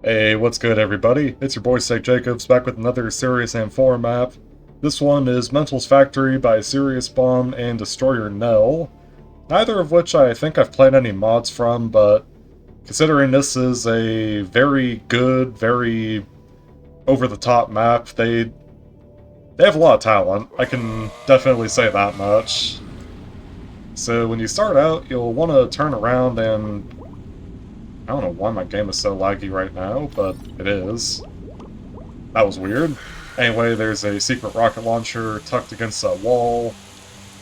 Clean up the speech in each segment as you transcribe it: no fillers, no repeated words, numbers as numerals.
Hey, what's good everybody? It's your boy Sake Jacobs back with another Serious and 4 map. This one is Mental's Factory by Serious Bomb and DestroyerNel. Neither of which I think I've played any mods from, but considering this is a very good, very over-the-top map, they have a lot of talent. I can definitely say that much. So when you start out, you'll want to turn around and I don't know why my game is so laggy right now, but it is. That was weird. Anyway, there's a secret rocket launcher tucked against that wall.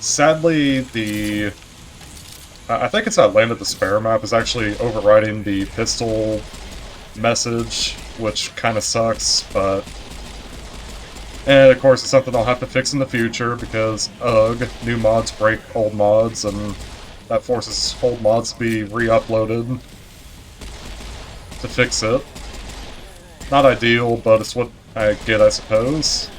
Sadly, I think it's that Land of Despair map is actually overriding the pistol message, which kind of sucks, but... And of course, it's something I'll have to fix in the future, because, ugh, new mods break old mods, and that forces old mods to be re-uploaded to fix it. Not ideal, but it's what I get, I suppose.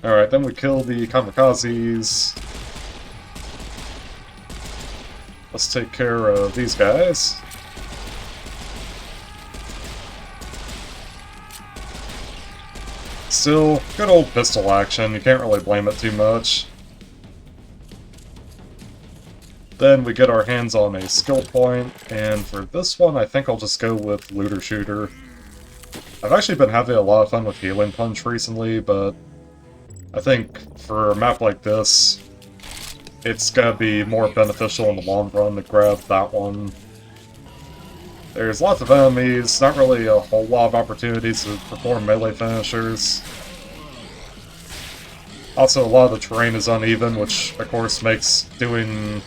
Alright, then we kill the kamikazes. Let's take care of these guys. Still, good old pistol action, you can't really blame it too much. Then we get our hands on a skill point, and for this one I think I'll just go with Looter Shooter. I've actually been having a lot of fun with Healing Punch recently, but I think for a map like this, it's gonna be more beneficial in the long run to grab that one. There's lots of enemies, not really a whole lot of opportunities to perform melee finishers. Also, a lot of the terrain is uneven, which of course makes doing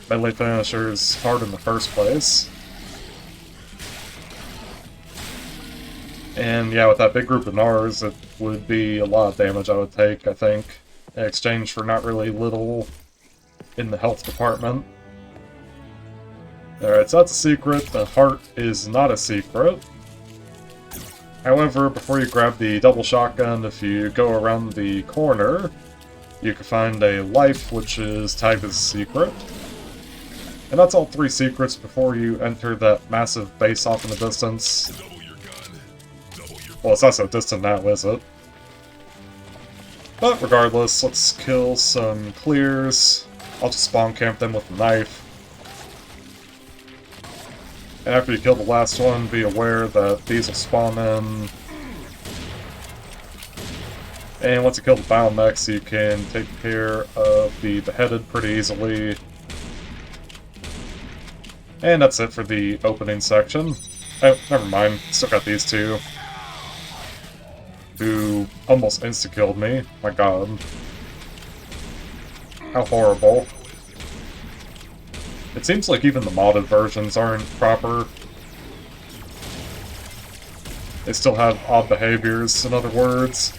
melee finishers hard in the first place. And yeah, with that big group of Nars, it would be a lot of damage I would take, I think, in exchange for not really little in the health department. Alright, so that's a secret. The heart is not a secret. However, before you grab the double shotgun, if you go around the corner, you can find a life, which is tagged as a secret. And that's all 3 secrets before you enter that massive base off in the distance. Well, it's not so distant now, is it? But regardless, let's kill some clears. I'll just spawn camp them with a knife. And after you kill the last one, be aware that these will spawn in. And once you kill the biomechs, you can take care of the beheaded pretty easily. And that's it for the opening section. Oh, never mind. Still got these two. Who almost insta-killed me. My god. How horrible. It seems like even the modded versions aren't proper. They still have odd behaviors, in other words.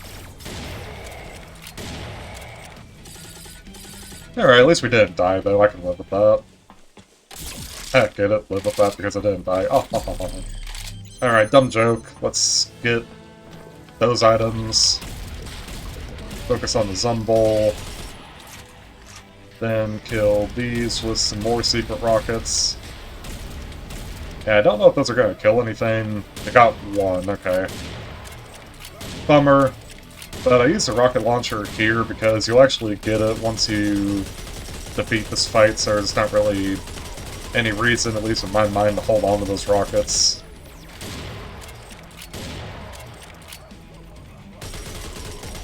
Alright, at least we didn't die, though. I can live with that. Heck, get it? Live with that because I didn't die. Oh. Alright, dumb joke. Let's get those items. Focus on the Zumbol. Then kill these with some more secret rockets. Yeah, I don't know if those are going to kill anything. They got one, okay. Bummer. But I used a rocket launcher here because you'll actually get it once you defeat this fight, so there's not really any reason, at least in my mind, to hold on to those rockets.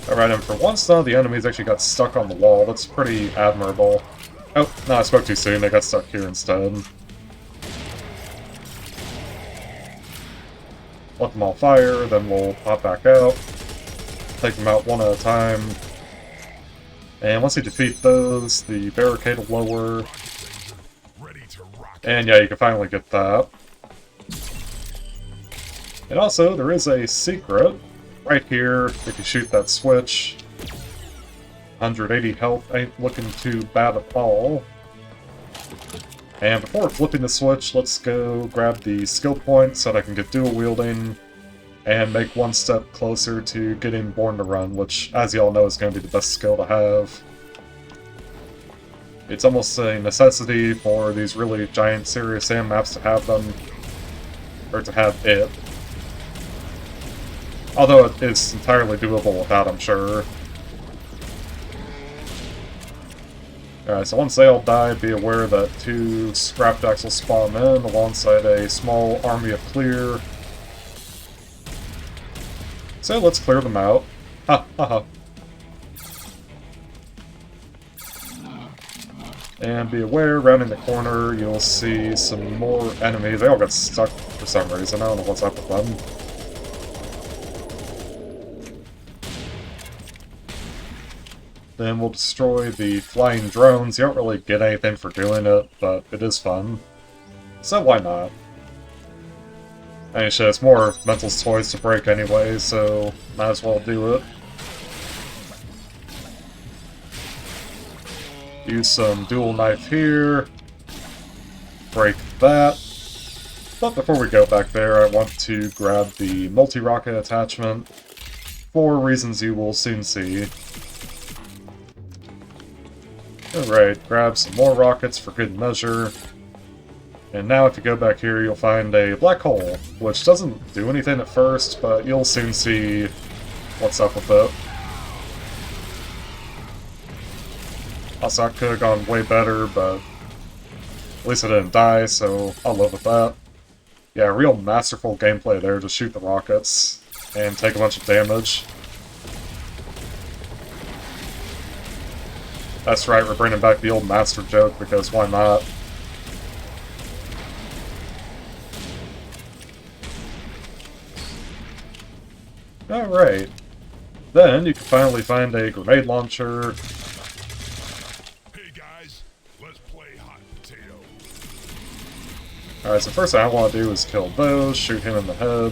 Alright, and for once though, the enemies actually got stuck on the wall. That's pretty admirable. Oh, no, I spoke too soon. They got stuck here instead. Let them all fire, then we'll pop back out. Take them out one at a time. And once you defeat those, the barricade will lower. And yeah, you can finally get that. And also, there is a secret. Right here, if you shoot that switch, 180 health ain't looking too bad at all. And before flipping the switch, let's go grab the skill point so that I can get dual wielding and make one step closer to getting Born to Run, which, as y'all know, is going to be the best skill to have. It's almost a necessity for these really giant Serious Sam maps to have them, or to have it. Although it's entirely doable without, I'm sure. Alright, so once they all die, be aware that 2 scrap decks will spawn in alongside a small army of clear. So let's clear them out. Ha ha ha. And be aware, rounding the corner, you'll see some more enemies. They all got stuck for some reason. I don't know what's up with them. Then we'll destroy the flying drones. You don't really get anything for doing it, but it is fun. So why not? I mean, shit, it's more Mental's toys to break anyway, so might as well do it. Use some dual knife here. Break that. But before we go back there, I want to grab the multi-rocket attachment for reasons you will soon see. Alright, grab some more rockets for good measure. And now if you go back here, you'll find a black hole, which doesn't do anything at first, but you'll soon see what's up with it. Also, I could have gone way better, but at least I didn't die, so I'll live with that. Yeah, real masterful gameplay there to shoot the rockets and take a bunch of damage. That's right, we're bringing back the old master joke, because why not? Alright. Then you can finally find a grenade launcher. Alright, so first thing I want to do is kill those, shoot him in the head.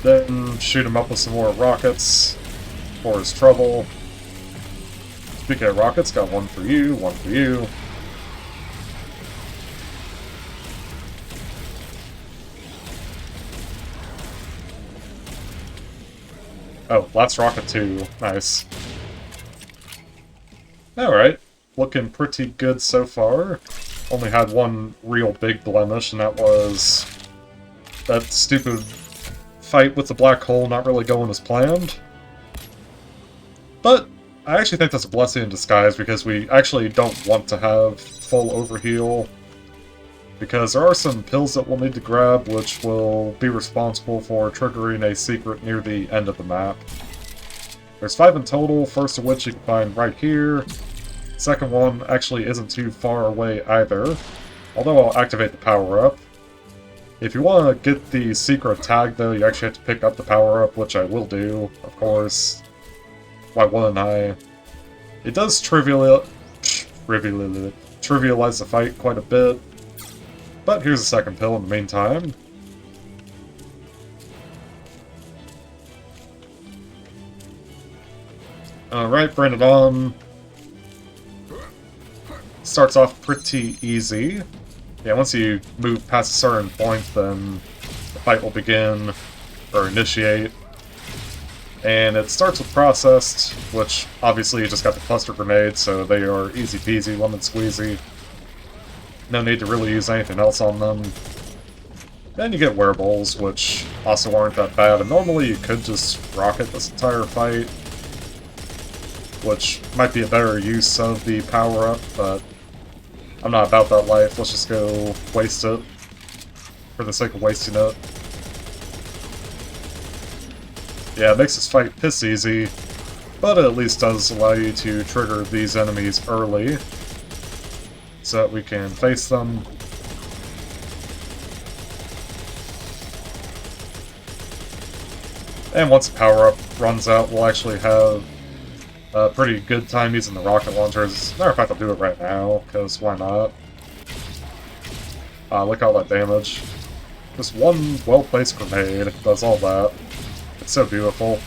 Then shoot him up with some more rockets for his trouble. Speaking of rockets, got one for you, one for you. Oh, last rocket too. Nice. Alright, looking pretty good so far. Only had one real big blemish, and that was that stupid fight with the black hole not really going as planned. But I actually think that's a blessing in disguise, because we actually don't want to have full overheal. Because there are some pills that we'll need to grab, which will be responsible for triggering a secret near the end of the map. There's 5 in total, first of which you can find right here. Second one actually isn't too far away either, although I'll activate the power-up. If you want to get the secret tag, though, you actually have to pick up the power-up, which I will do, of course. Why wouldn't I? It does trivialize the fight quite a bit, but here's a second pill in the meantime. Alright, bring it on. Starts off pretty easy. Yeah, once you move past a certain point, then the fight will begin, or initiate. And it starts with processed, which obviously you just got the cluster grenade, so they are easy peasy, lemon squeezy. No need to really use anything else on them. Then you get wearables, which also aren't that bad, and normally you could just rocket this entire fight, which might be a better use of the power-up, but I'm not about that life. Let's just go waste it for the sake of wasting it. Yeah, it makes this fight piss easy, but it at least does allow you to trigger these enemies early so that we can face them. And once the power-up runs out, we'll actually have a pretty good time using the rocket launchers. As a matter of fact, I'll do it right now, because why not? Look at all that damage. Just one well-placed grenade does all that. It's so beautiful.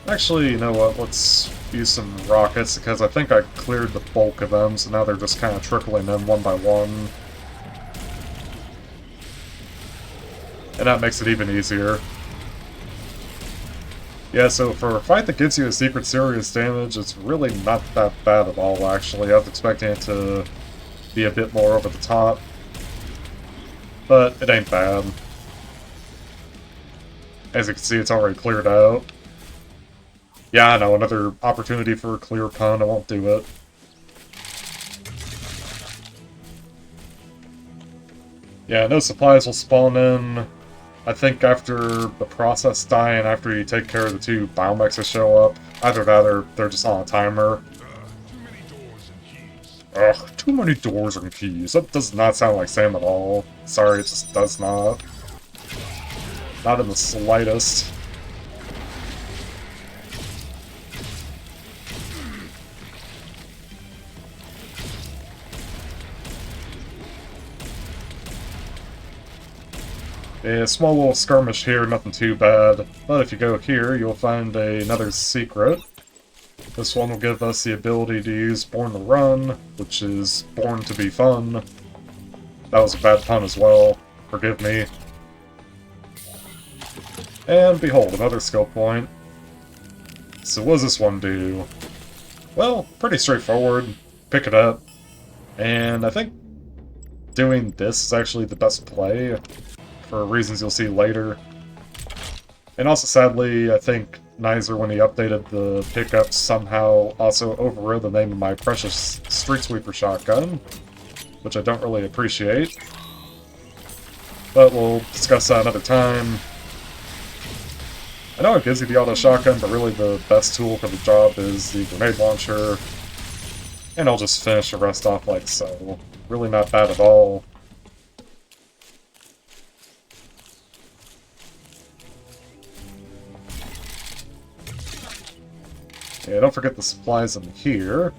Actually, you know what, let's use some rockets, because I think I cleared the bulk of them, so now they're just kind of trickling in one by one. and that makes it even easier. Yeah, so for a fight that gives you a secret serious damage, it's really not that bad at all, actually. I was expecting it to be a bit more over the top, but it ain't bad. As you can see, it's already cleared out. Yeah, I know, another opportunity for a clear pun, I won't do it. Yeah, no supplies will spawn in, I think, after the process die and after you take care of the 2 biomechs that show up. Either that or they're just on a timer. Ugh, too many doors and keys. That does not sound like Sam at all. Sorry, it just does not. Not in the slightest. A small little skirmish here, nothing too bad. But if you go here, you'll find another secret. This one will give us the ability to use Born to Run, which is Born to be Fun. That was a bad pun as well. Forgive me. And behold, another skill point. So what does this one do? Well, pretty straightforward. Pick it up. And I think doing this is actually the best play, for reasons you'll see later. And also, sadly, I think Neiser, when he updated the pickups, somehow also overrode the name of my precious Street Sweeper shotgun, which I don't really appreciate. But we'll discuss that another time. I know it gives you the auto shotgun, but really the best tool for the job is the grenade launcher. And I'll just finish the rest off like so. Really not bad at all. Yeah, don't forget the supplies in here.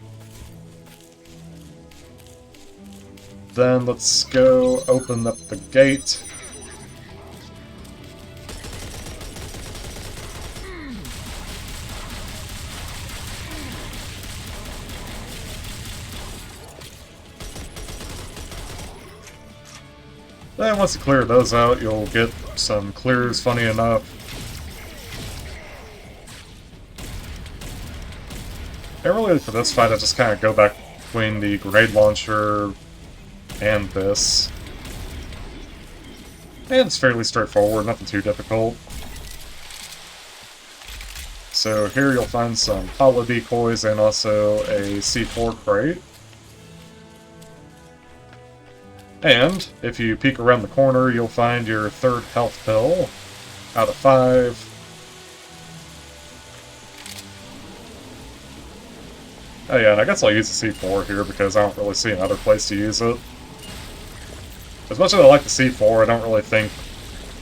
Then let's go open up the gate. Then once you clear those out, you'll get some clears, funny enough. And really for this fight, I just kind of go back between the grenade launcher and this. And it's fairly straightforward, nothing too difficult. So here you'll find some holo decoys and also a C4 crate. And if you peek around the corner, you'll find your 3rd health pill out of 5. Oh yeah, and I guess I'll use the C4 here because I don't really see another place to use it. As much as I like the C4, I don't really think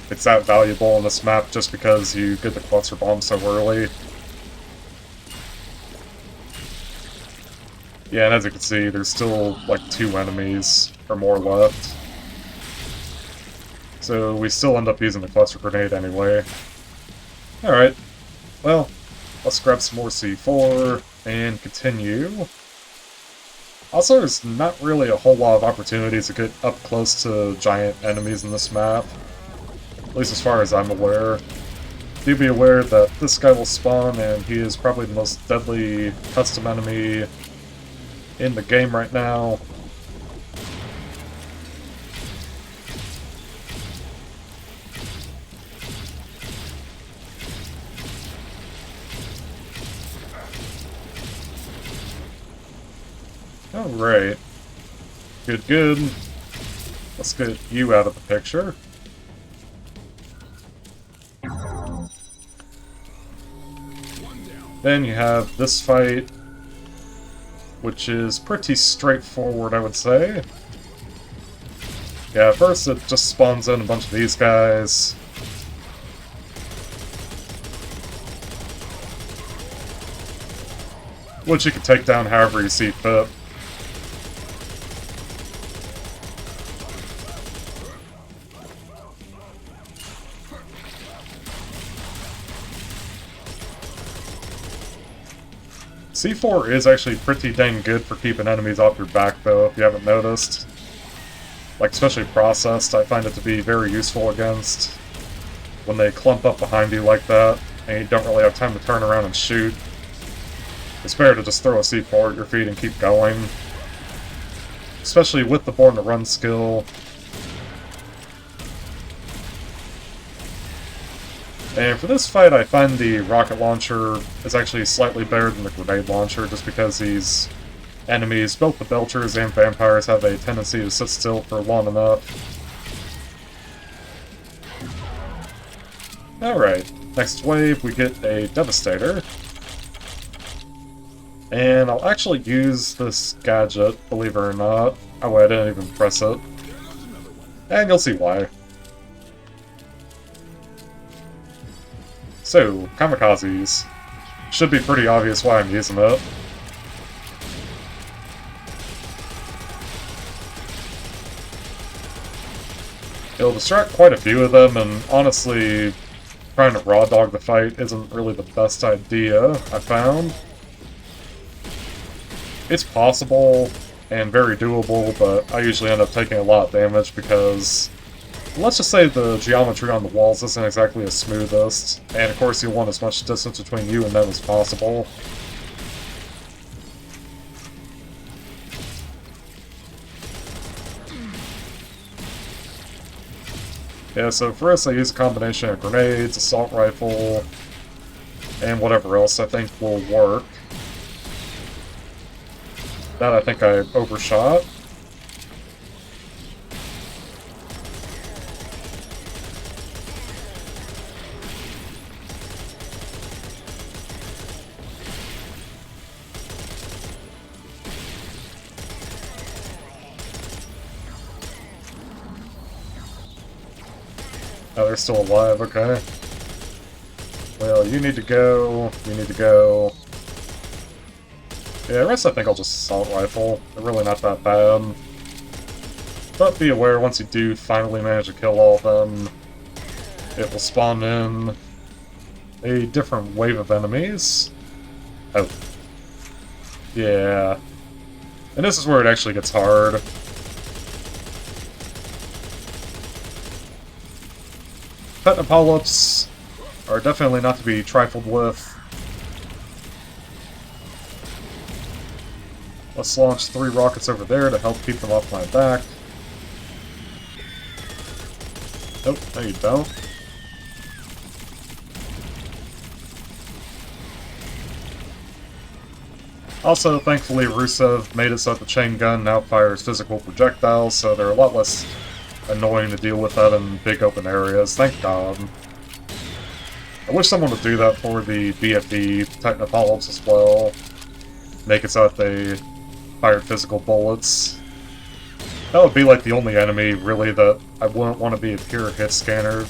it's that valuable in this map just because you get the cluster bomb so early. Yeah, and as you can see, there's still like 2 enemies or more left. So we still end up using the cluster grenade anyway. Alright, well, let's grab some more C4 and continue. Also, there's not really a whole lot of opportunities to get up close to giant enemies in this map. At least as far as I'm aware. Do be aware that this guy will spawn, and he is probably the most deadly custom enemy in the game right now. Alright. Good, good. Let's get you out of the picture. Then you have this fight, which is pretty straightforward, I would say. Yeah, first it just spawns in a bunch of these guys. Which you can take down however you see fit. C4 is actually pretty dang good for keeping enemies off your back, though, if you haven't noticed. Like, especially processed, I find it to be very useful against. when they clump up behind you like that, and you don't really have time to turn around and shoot. It's better to just throw a C4 at your feet and keep going. Especially with the Born to Run skill. And for this fight, I find the rocket launcher is actually slightly better than the grenade launcher, just because these enemies, both the Belchers and vampires, have a tendency to sit still for long enough. Alright, next wave we get a Devastator. And I'll actually use this gadget, believe it or not. Oh wait, I didn't even press it. And you'll see why. So, kamikazes. Should be pretty obvious why I'm using it. It'll distract quite a few of them, and honestly, trying to raw dog the fight isn't really the best idea, I found. It's possible and very doable, but I usually end up taking a lot of damage because, let's just say the geometry on the walls isn't exactly the smoothest, and of course you want as much distance between you and them as possible. Yeah, so for us I use a combination of grenades, assault rifle, and whatever else I think will work. That I think I overshot. Oh, they're still alive, okay. Well, you need to go, you need to go. Yeah, the rest I think I'll just assault rifle. They're really not that bad. But be aware, once you do finally manage to kill all of them, it will spawn in a different wave of enemies. Oh. Yeah. And this is where it actually gets hard. Petnapolyps are definitely not to be trifled with. Let's launch 3 rockets over there to help keep them off my back. Nope, no you don't. Also, thankfully, Rusev made it so that the chain gun now fires physical projectiles, so they're a lot less annoying to deal with that in big open areas. Thank God. I wish someone would do that for the BFE Technopolyps as well. Make it so that they fired physical bullets. That would be like the only enemy, really, that I wouldn't want to be a pure hit scanner.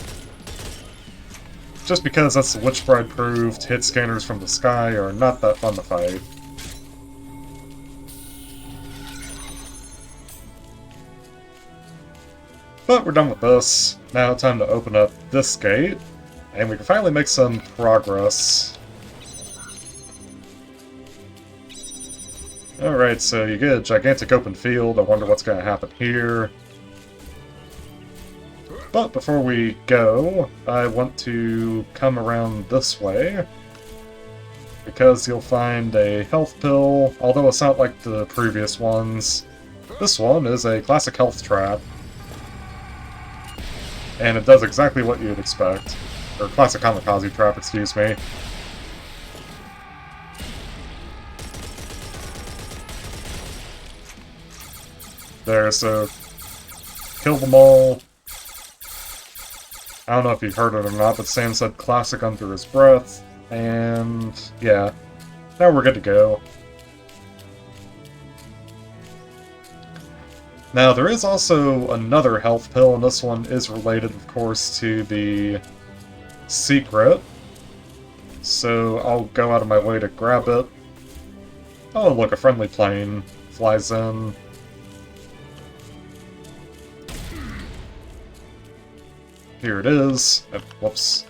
Just because, that's the Witch Bride proved, hit scanners from the sky are not that fun to fight. But we're done with this. Now time to open up this gate, and we can finally make some progress. Alright, so you get a gigantic open field. I wonder what's going to happen here. But before we go, I want to come around this way, because you'll find a health pill, although it's not like the previous ones. This one is a classic health trap. And it does exactly what you'd expect. Or classic kamikaze trap, excuse me. There, so kill them all. I don't know if you heard it or not, but Sam said classic under his breath. And yeah, now we're good to go. Now, there is also another health pill, and this one is related, of course, to the secret. So I'll go out of my way to grab it. Oh, look, a friendly plane flies in. Here it is. Oh, whoops.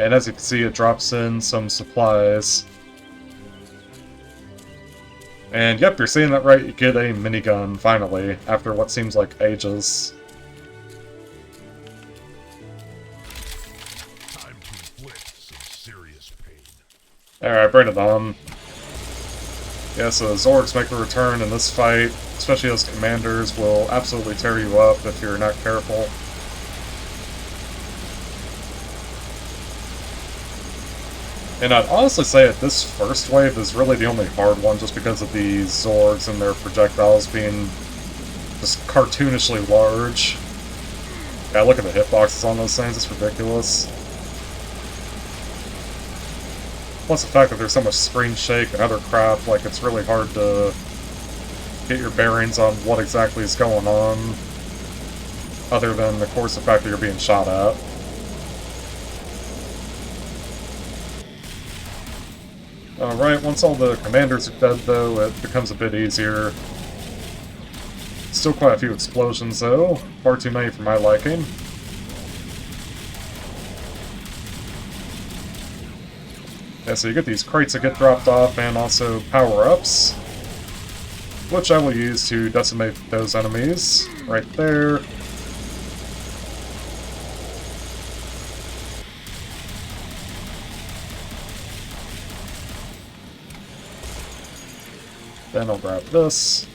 And as you can see, it drops in some supplies. And yep, you're seeing that right, you get a minigun, finally, after what seems like ages. Alright, bring it on. Yeah, so Zorgs make a return in this fight, especially as commanders will absolutely tear you up if you're not careful. And I'd honestly say that this first wave is really the only hard one just because of the Zorgs and their projectiles being just cartoonishly large. Yeah, look at the hitboxes on those things, it's ridiculous. Plus the fact that there's so much screen shake and other crap, like it's really hard to get your bearings on what exactly is going on, other than, of course, the fact that you're being shot at. Alright, once all the commanders are dead, though, it becomes a bit easier. Still quite a few explosions, though. Far too many for my liking. Yeah, so you get these crates that get dropped off, and also power-ups, which I will use to decimate those enemies. Right there. Then I'll grab this.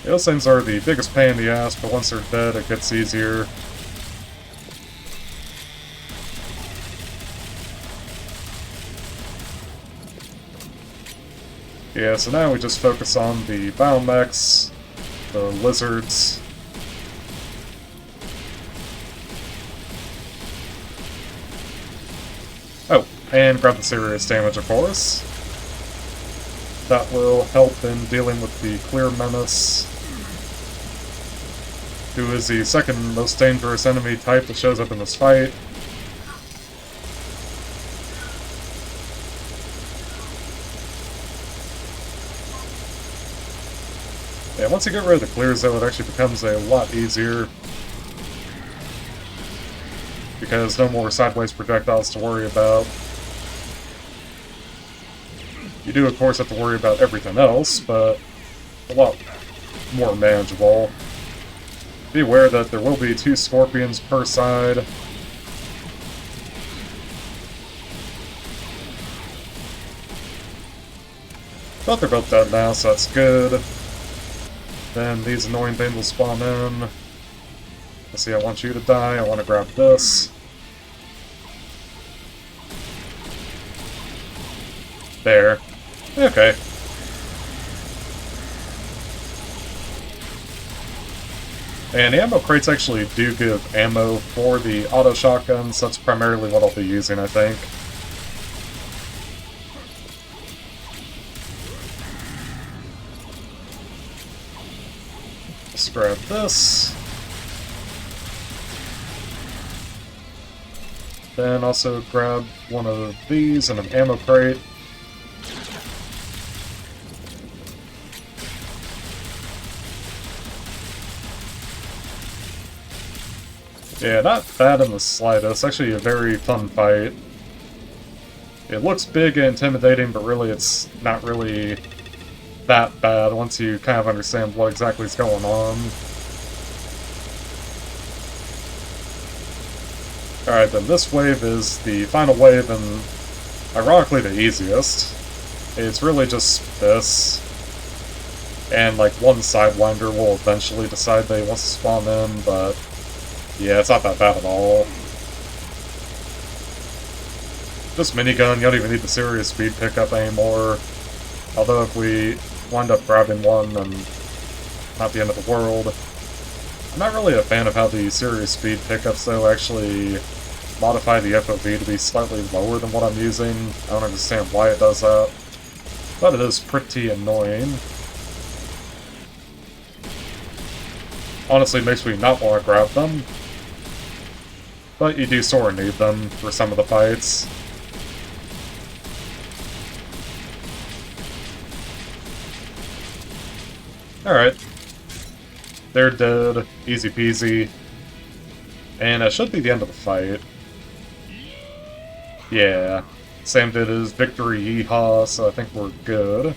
Those things are the biggest pain in the ass, but once they're dead, it gets easier. Yeah, so now we just focus on the biomechs, the lizards. Oh, and grab the serious damage, of course. That will help in dealing with the Clear Menace, who is the second most dangerous enemy type that shows up in this fight. Yeah, once you get rid of the clears, though, it actually becomes a lot easier, because no more sideways projectiles to worry about. You do, of course, have to worry about everything else, but a lot more manageable. Be aware that there will be 2 scorpions per side. But they're both dead now, so that's good. Then these annoying things will spawn in. Let's see, I want you to die, I want to grab this. There. Okay. And the ammo crates actually do give ammo for the auto shotguns. That's primarily what I'll be using, I think. Let's grab this. Then also grab one of these and an ammo crate. Yeah, not bad in the slightest. Actually a very fun fight. It looks big and intimidating, but really it's not really that bad once you kind of understand what exactly is going on. Alright, then this wave is the final wave and ironically the easiest. It's really just this. And like one Sidewinder will eventually decide they want to spawn in, but yeah, it's not that bad at all. Just minigun, you don't even need the serious speed pickup anymore. Although if we wind up grabbing one, then not the end of the world. I'm not really a fan of how the serious speed pickups, though, actually modify the FOV to be slightly lower than what I'm using. I don't understand why it does that. But it is pretty annoying. Honestly, it makes me not want to grab them. But you do sort of need them for some of the fights. Alright. They're dead. Easy peasy. And that should be the end of the fight. Yeah. Sam did his victory yeehaw, so I think we're good.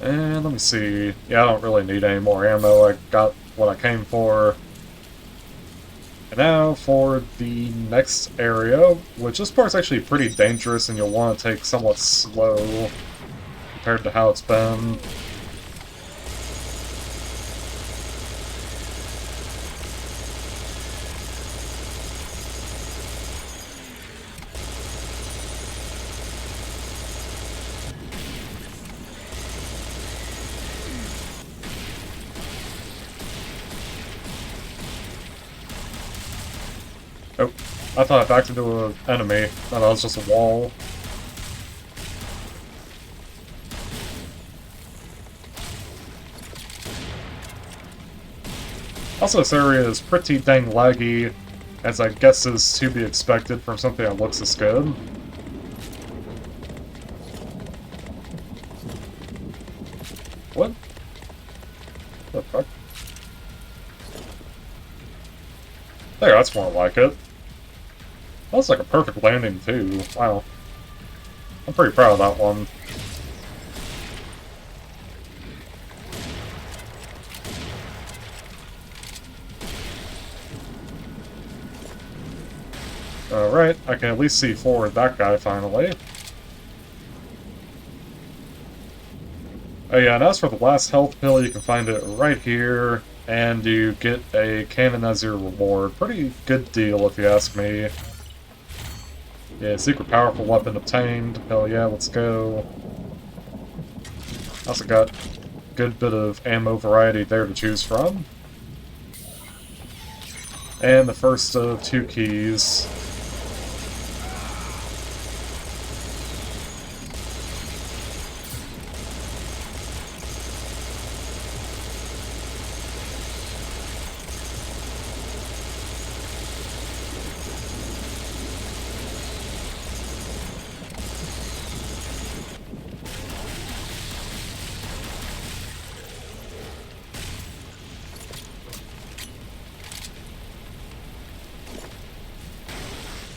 And let me see. Yeah, I don't really need any more ammo. I got what I came for. And now for the next area, which this part's actually pretty dangerous and you'll want to take somewhat slow compared to how it's been. Oh, I thought I backed into an enemy. No, that was just a wall. Also, this area is pretty dang laggy, as I guess is to be expected from something that looks this good. What? The fuck? There, that's more like it. That was like a perfect landing, too. Wow. I'm pretty proud of that one. Alright, I can at least see forward that guy, finally. Oh yeah, and as for the last health pill, you can find it right here, and you get a cannon as your reward. Pretty good deal, if you ask me. Yeah, secret powerful weapon obtained. Hell yeah, let's go. Also got a good bit of ammo variety there to choose from. And the first of 2 keys.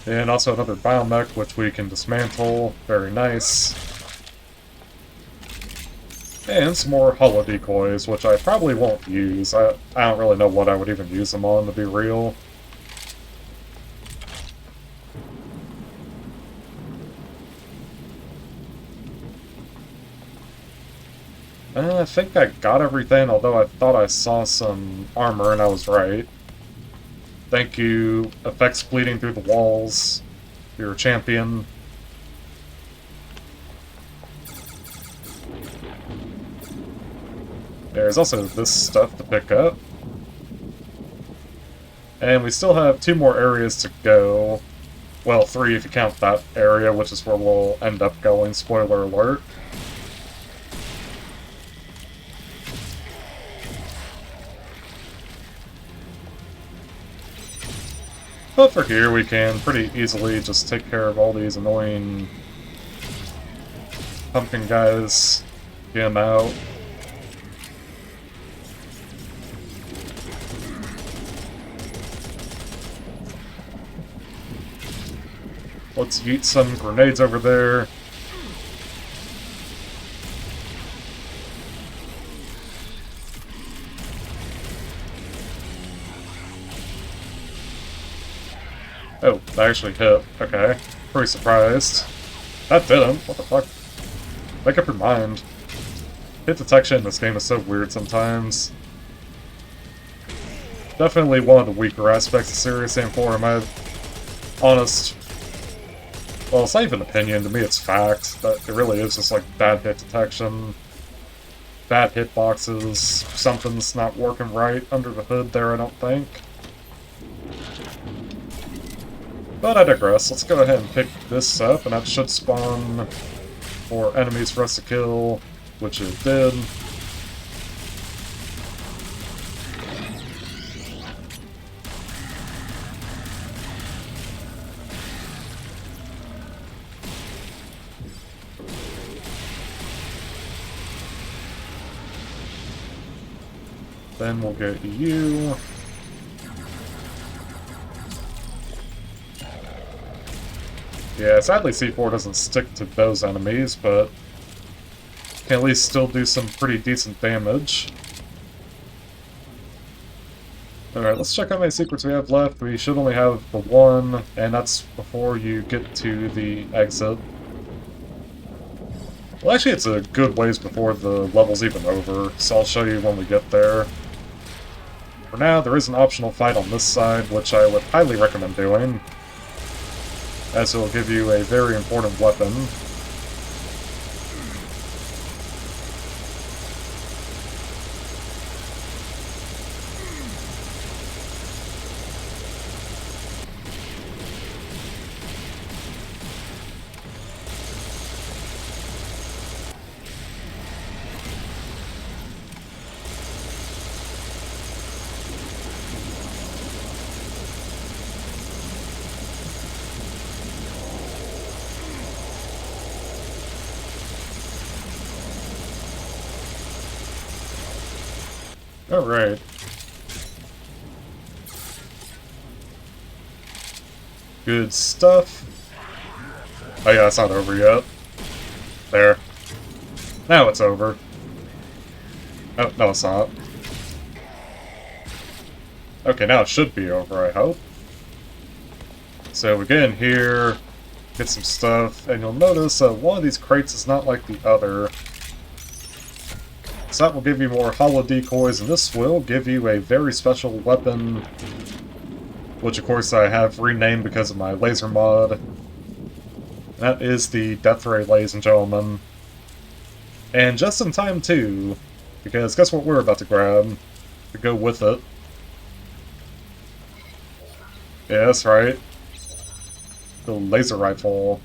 And also another biomech, which we can dismantle. Very nice. And some more holo decoys, which I probably won't use. I don't really know what I would even use them on, to be real. I think I got everything, although I thought I saw some armor, and I was right. Thank you, effects bleeding through the walls. You're a champion. There's also this stuff to pick up. And we still have 2 more areas to go. Well, 3 if you count that area, which is where we'll end up going, spoiler alert. But for here, we can pretty easily just take care of all these annoying pumpkin guys, get them out. Let's yeet some grenades over there. Oh, that actually hit. Okay. Pretty surprised. That didn't. What the fuck? Make up your mind. Hit detection in this game is so weird sometimes. Definitely one of the weaker aspects of Serious Sam 4, am I honest? Well, it's not even opinion, to me it's fact. That it really is just like bad hit detection. Bad hitboxes. Something's not working right under the hood there, I don't think. But I digress. Let's go ahead and pick this up, and that should spawn more enemies for us to kill, which it did. Then we'll get you. Yeah, sadly C4 doesn't stick to those enemies, but can at least still do some pretty decent damage. Alright, let's check how many secrets we have left. We should only have the one, and that's before you get to the exit. Well, actually, it's a good ways before the level's even over, so I'll show you when we get there. For now, there is an optional fight on this side, which I would highly recommend doing, as it will give you a very important weapon. Alright. Good stuff. Oh yeah, it's not over yet. There. Now it's over. Oh, no it's not. Okay, now it should be over, I hope. So we get in here, get some stuff, and you'll notice one of these crates is not like the other. So that will give you more hollow decoys, and this will give you a very special weapon, which of course I have renamed because of my laser mod. That is the Death Ray, ladies and gentlemen. And just in time too, because guess what we're about to grab to go with it? Yeah, that's right. The laser rifle.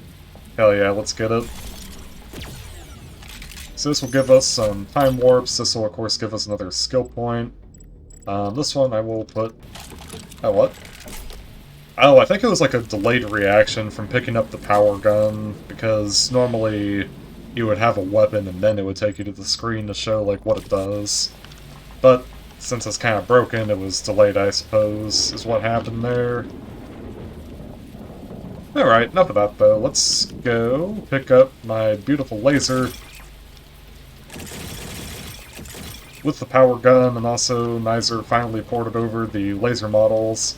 Hell yeah, let's get it. So this will give us some time warps. This will of course give us another skill point. This one I will put... Oh, what? Oh, I think it was like a delayed reaction from picking up the power gun, because normally you would have a weapon and then it would take you to the screen to show like what it does. But since it's kind of broken, it was delayed, I suppose, is what happened there. Alright, enough of that though. Let's go pick up my beautiful laser with the power gun, and also Neiser finally ported over the laser models.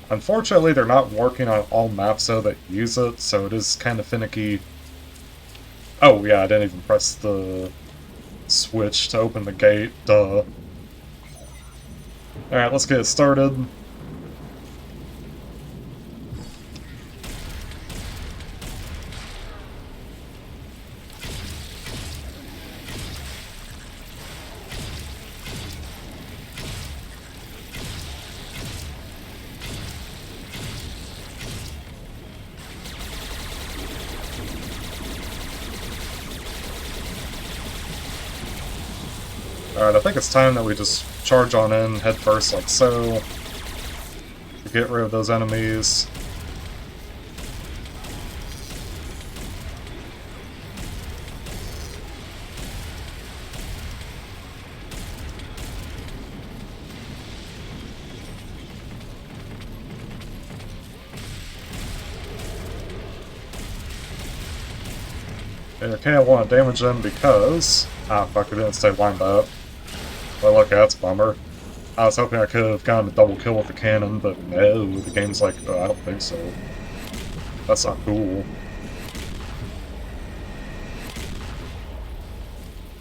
Unfortunately, they're not working on all maps though that use it, so it is kind of finicky. Oh yeah, I didn't even press the switch to open the gate, duh. Alright, let's get it started. Alright, I think it's time that we just charge on in head first like so, to get rid of those enemies. Okay, I want to damage them because... Ah, fuck, it didn't stay lined up. Well, okay, that's a bummer. I was hoping I could have gotten a double kill with the cannon, but no, the game's like, oh, I don't think so. That's not cool.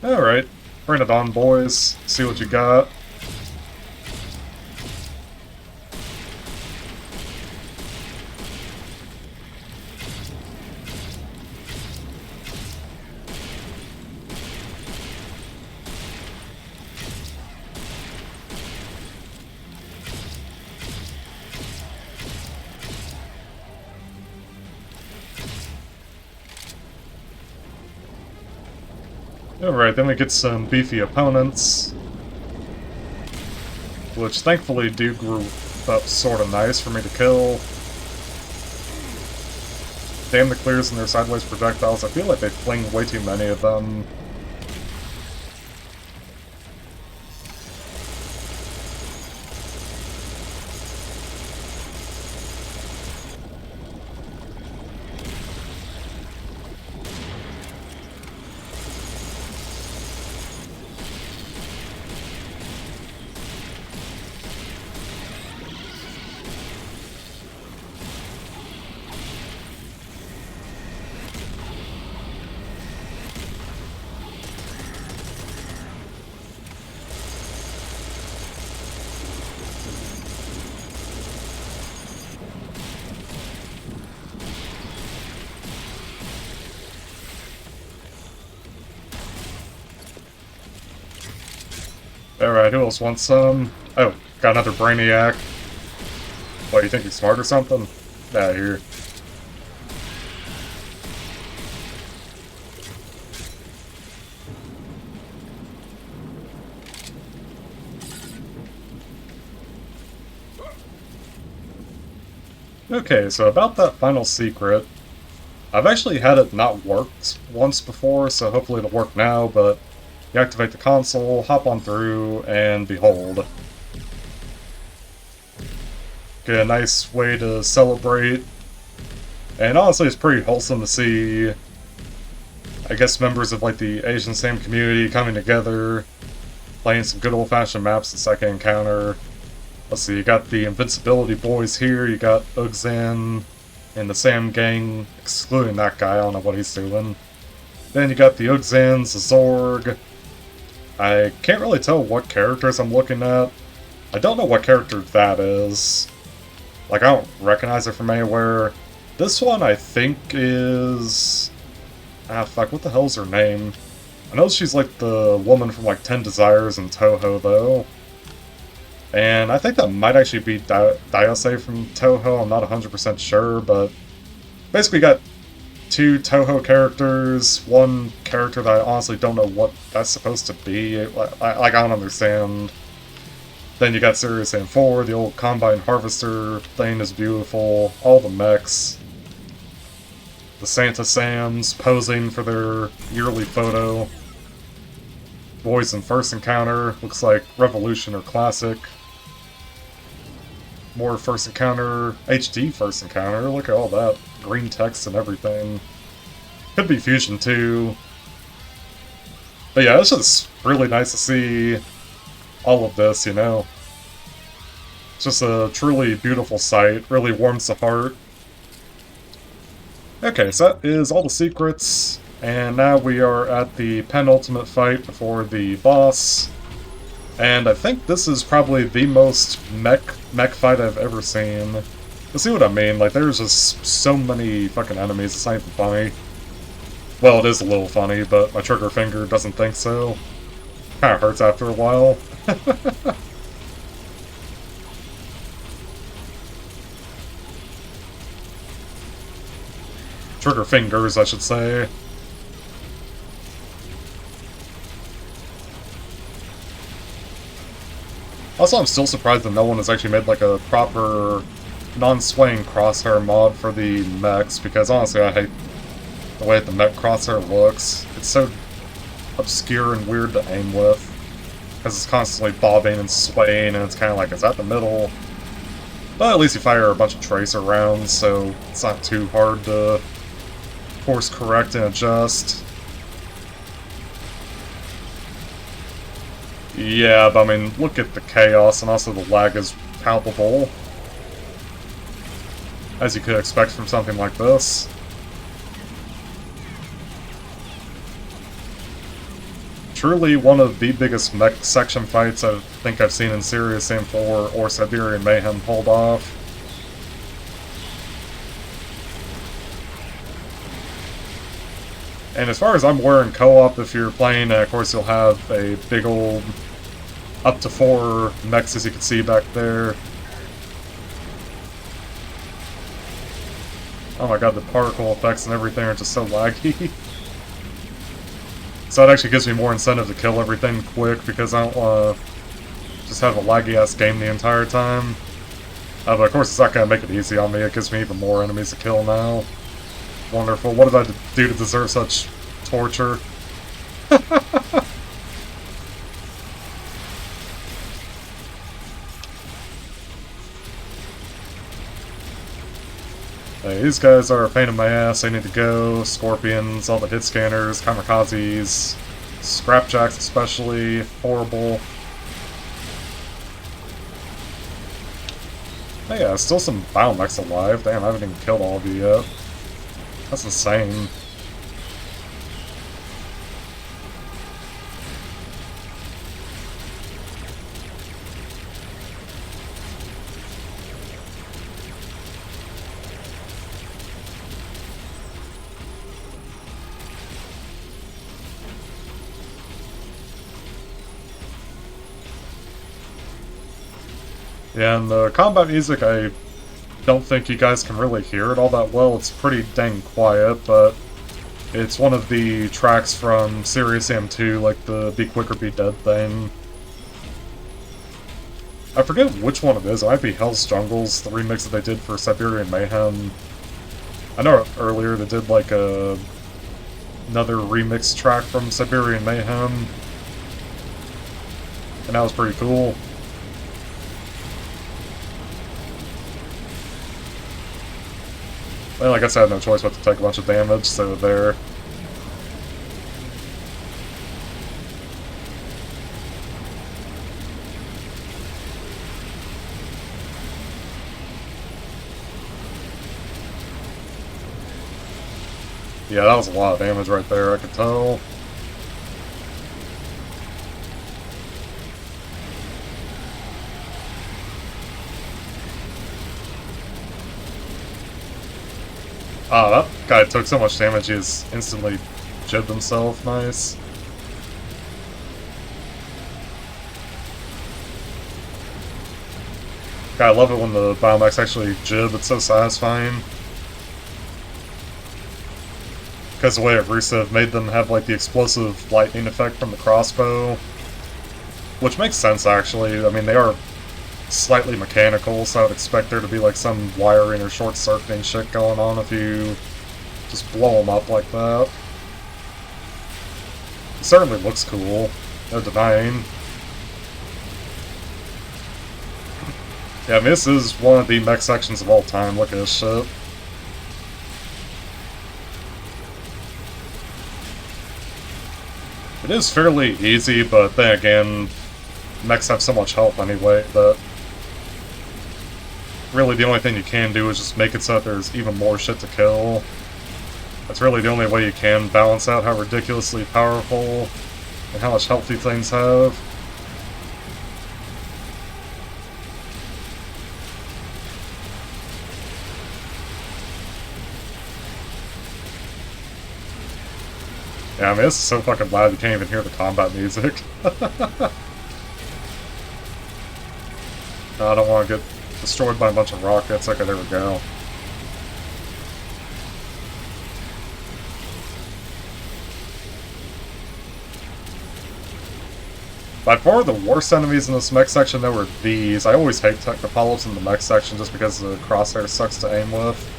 Alright, bring it on, boys. See what you got. Alright, then we get some beefy opponents, which thankfully do group up sorta nice for me to kill. Damn the clears and their sideways projectiles, I feel like they fling way too many of them. Alright, who else wants some? Oh, got another Brainiac. What, you think he's smart or something? Get out of here. Okay, so about that final secret, I've actually had it not worked once before, so hopefully it'll work now, but you activate the console, hop on through, and behold. Get a nice way to celebrate, and honestly it's pretty wholesome to see, I guess, members of like the Asian Sam community coming together, playing some good old-fashioned maps in second encounter. Let's see, you got the Invincibility boys here, you got Ugzan and the Sam gang, excluding that guy, I don't know what he's doing. Then you got the Ugzans, the Zorg. I can't really tell what characters I'm looking at. I don't know what character that is. Like, I don't recognize it from anywhere. This one, I think, is... ah, fuck, what the hell's her name? I know she's like the woman from like 10 Desires in Toho, though. And I think that might actually be Diose from Toho, I'm not 100% sure, but basically got two Toho characters, one character that I honestly don't know what that's supposed to be, like I don't understand. Then you got Serious Sam 4, the old Combine Harvester thing is beautiful, all the mechs. The Santa Sams posing for their yearly photo. Boys in First Encounter, looks like Revolution or Classic. More First Encounter, HD First Encounter, look at all that. Green text and everything. Could be Fusion too. But yeah, it's just really nice to see all of this, you know. It's just a truly beautiful sight, really warms the heart. Okay, so that is all the secrets, and now we are at the penultimate fight before the boss. And I think this is probably the most mech fight I've ever seen. You see what I mean? Like, there's just so many fucking enemies, it's not even funny. Well, it is a little funny, but my trigger finger doesn't think so. Kinda hurts after a while. Trigger fingers, I should say. Also, I'm still surprised that no one has actually made like a proper non-swaying crosshair mod for the mechs, because honestly I hate the way the mech crosshair looks. It's so obscure and weird to aim with, because it's constantly bobbing and swaying, and it's kind of like, is that the middle? But at least you fire a bunch of tracer rounds, so it's not too hard to course correct and adjust. Yeah, but I mean, look at the chaos, and also the lag is palpable, as you could expect from something like this. Truly one of the biggest mech section fights I think I've seen in Serious Sam 4 or Siberian Mayhem pulled off. And as far as I'm aware in co-op, if you're playing, of course you'll have a big old up to 4 mechs, as you can see back there. Oh my god, the particle effects and everything are just so laggy. So it actually gives me more incentive to kill everything quick, because I don't want to just have a laggy-ass game the entire time. But of course it's not going to make it easy on me, it gives me even more enemies to kill now. Wonderful. What did I do to deserve such torture? Hey, these guys are a pain in my ass. They need to go. Scorpions, all the hit scanners, kamikazes, scrapjacks especially. Horrible. Hey, yeah, still some biomechs alive. Damn, I haven't even killed all of you yet. That's insane. Yeah, and the combat music, I don't think you guys can really hear it all that well. It's pretty dang quiet, but it's one of the tracks from Serious Sam 2, like the Be Quick or Be Dead thing. I forget which one it is. It might be Hell's Jungles, the remix that they did for Siberian Mayhem. I know earlier they did like another remix track from Siberian Mayhem, and that was pretty cool. Well, I guess I had no choice but to take a bunch of damage, so there. Yeah, that was a lot of damage right there, I could tell. Ah, that guy took so much damage he just instantly jibbed himself. Nice. God, I love it when the biomechs actually jib, it's so satisfying. Because the way Rusev made them have like the explosive lightning effect from the crossbow. Which makes sense actually. I mean, they are slightly mechanical, so I would expect there to be like some wiring or short-circuiting shit going on if you just blow them up like that. It certainly looks cool, no denying. Yeah, I mean, this is one of the mech sections of all time. Look at this shit. It is fairly easy, but then again, mechs have so much health anyway that really the only thing you can do is just make it so that there's even more shit to kill. That's really the only way you can balance out how ridiculously powerful and how much health these things have. Yeah, I mean, this is so fucking loud you can't even hear the combat music. No, I don't want to get destroyed by a bunch of rockets. Okay, there we go. By far the worst enemies in this mech section though were these. I always hate Technopolyps in the mech section just because the crosshair sucks to aim with.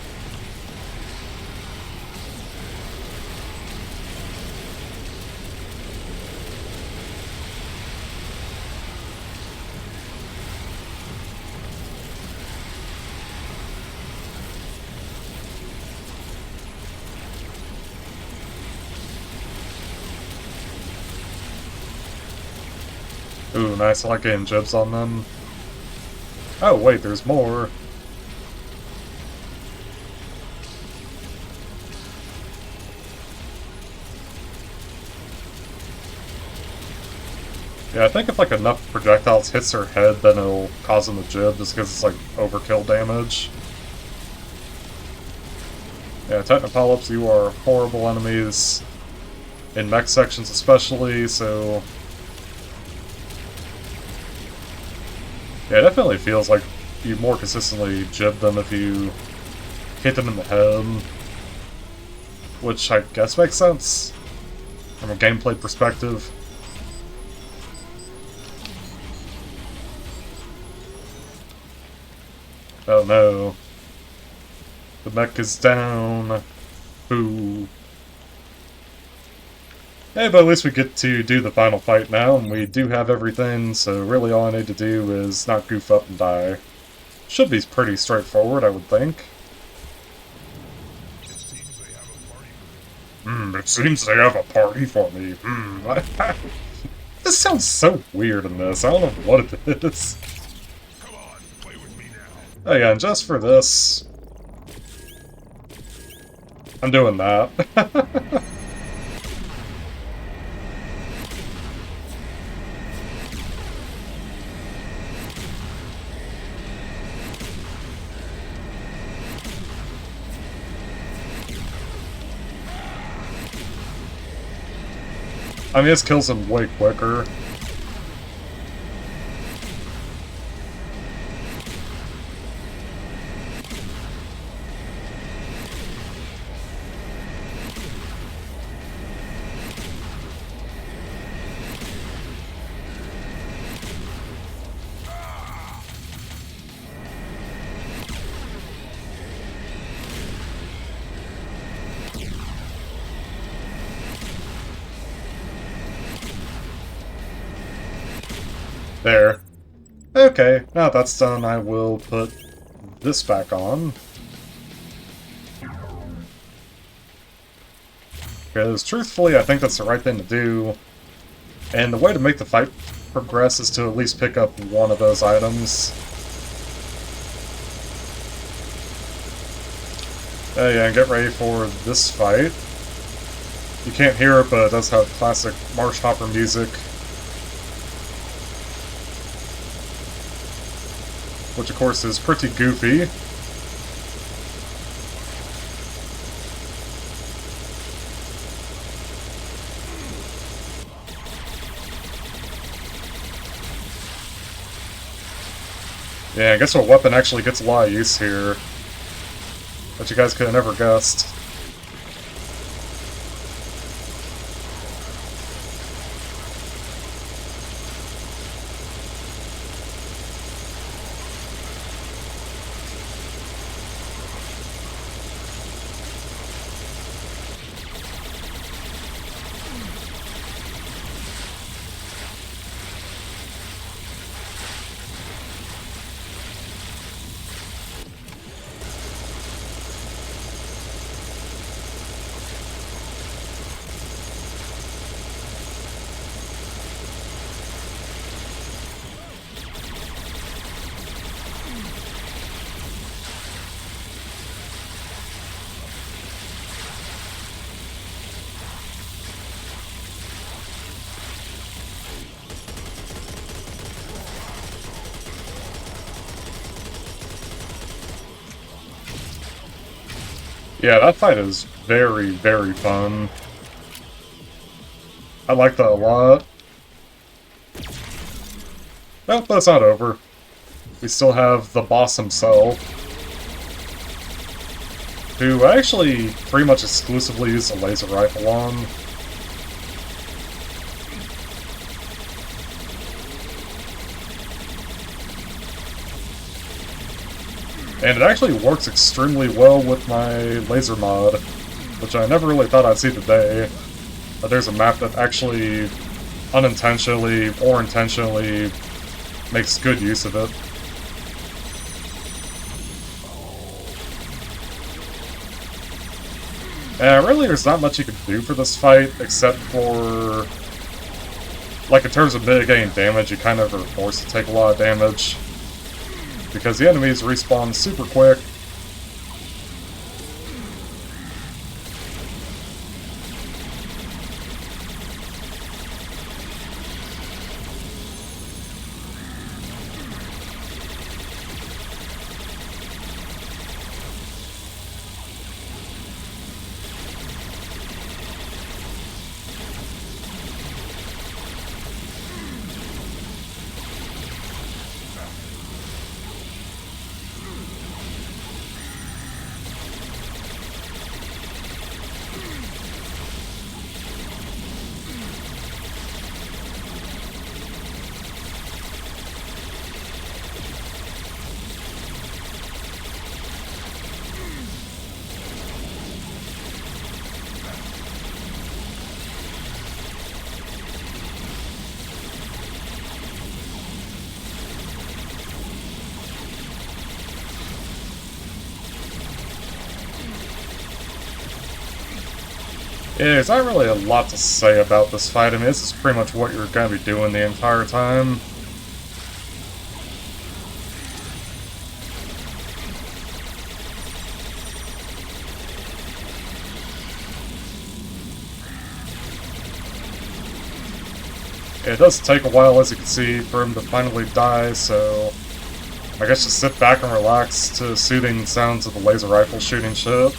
Ooh, nice. I like getting jibs on them. Oh, wait, there's more. Yeah, I think if, like, enough projectiles hits her head, then it'll cause them to jib, just because it's, like, overkill damage. Yeah, Technopolyps, you are horrible enemies. In mech sections especially, so... Yeah, it definitely feels like you more consistently jib them if you hit them in the head. Which I guess makes sense from a gameplay perspective. Oh no. The mech is down. Boo. Hey, but at least we get to do the final fight now, and we do have everything, so really all I need to do is not goof up and die. Should be pretty straightforward, I would think. It seems they have a party for me. This sounds so weird in this. I don't know what it is. Come on, play with me now. Oh yeah, and just for this, I'm doing that. I mean, this kills him way quicker. There. Okay, now that's done, I will put this back on. Because, truthfully, I think that's the right thing to do. And the way to make the fight progress is to at least pick up one of those items. Oh yeah, and get ready for this fight. You can't hear it, but it does have classic Marsh Hopper music. Which, of course, is pretty goofy. Yeah, I guess our weapon actually gets a lot of use here. That you guys could have never guessed. Yeah, that fight is very, very fun. I like that a lot. Nope, that's not over. We still have the boss himself, who I actually pretty much exclusively use the laser rifle on. And it actually works extremely well with my laser mod, which I never really thought I'd see today. But there's a map that actually unintentionally or intentionally makes good use of it. And really there's not much you can do for this fight, except for, like, in terms of mitigating damage, you kind of are forced to take a lot of damage. Because the enemies respawn super quick. Yeah, there's not really a lot to say about this fight. I mean, this is pretty much what you're going to be doing the entire time. It does take a while, as you can see, for him to finally die, so I guess just sit back and relax to the soothing sounds of the laser rifle shooting shit.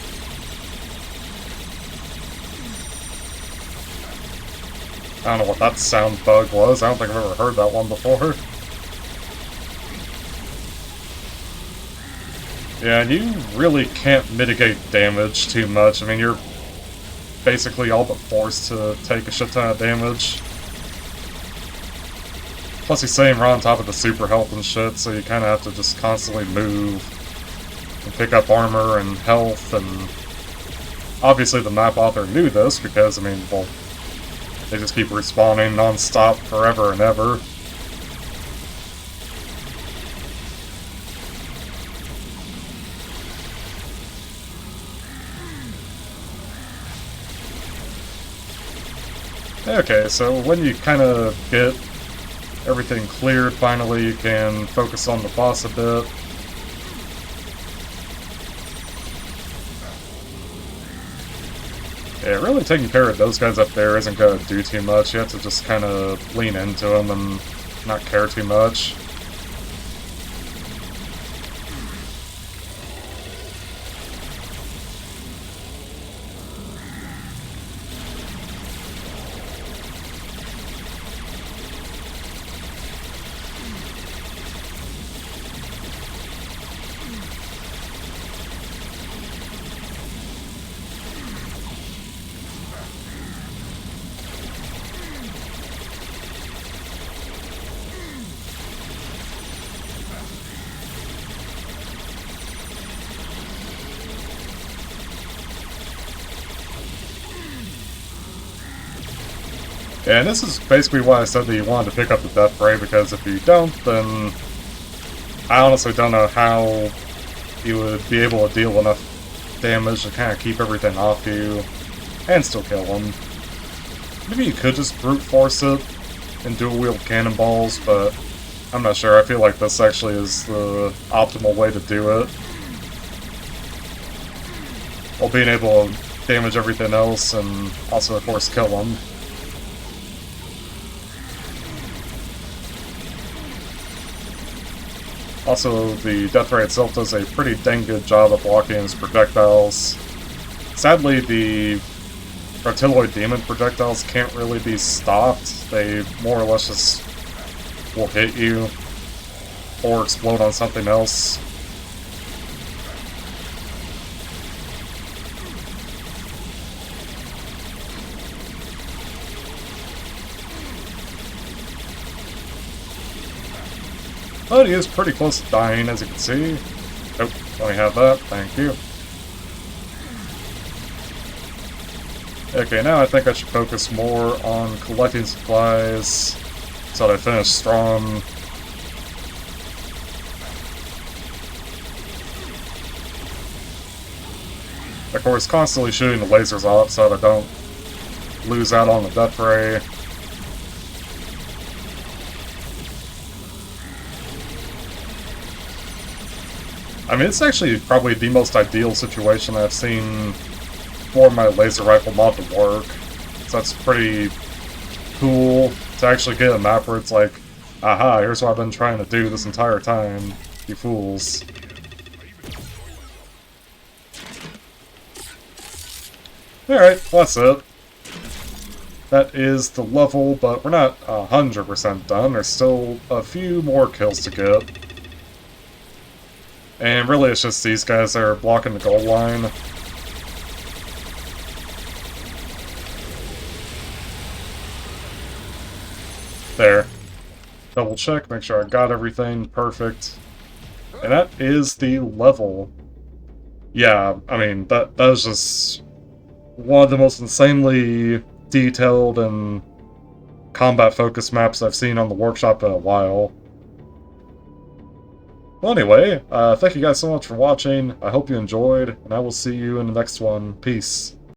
I don't know what that sound bug was. I don't think I've ever heard that one before. Yeah, and you really can't mitigate damage too much. I mean, you're basically all but forced to take a shit ton of damage. Plus, he's sitting right on top of the super health and shit, so you kind of have to just constantly move and pick up armor and health, and obviously the map author knew this because, I mean, well, they just keep respawning non-stop forever and ever. Okay, so when you kind of get everything cleared, finally you can focus on the boss a bit. Yeah, really taking care of those guys up there isn't going to do too much. You have to just kind of lean into them and not care too much. Yeah, and this is basically why I said that you wanted to pick up the Death Ray, because if you don't, then I honestly don't know how you would be able to deal enough damage to kind of keep everything off you and still kill them. Maybe you could just brute force it and dual wield cannonballs, but I'm not sure. I feel like this actually is the optimal way to do it, while being able to damage everything else and also, of course, kill them. Also, the Death Ray itself does a pretty dang good job of blocking his projectiles. Sadly, the Artilloid Demon projectiles can't really be stopped. They more or less just will hit you or explode on something else. But he is pretty close to dying, as you can see. Oh, let me have that. Thank you. Okay, now I think I should focus more on collecting supplies so that I finish strong. Of course, constantly shooting the lasers off so that I don't lose out on the Death Ray. I mean, it's actually probably the most ideal situation I've seen for my laser rifle mod to work. So that's pretty cool to actually get a map where it's like, aha, here's what I've been trying to do this entire time, you fools. Alright, well, that's it. That is the level, but we're not 100% done. There's still a few more kills to get. And really, it's just these guys that are blocking the goal line. There. Double check, make sure I got everything perfect. And that is the level. Yeah, I mean, that is just one of the most insanely detailed and combat-focused maps I've seen on the workshop in a while. Well, anyway, thank you guys so much for watching. I hope you enjoyed, and I will see you in the next one. Peace.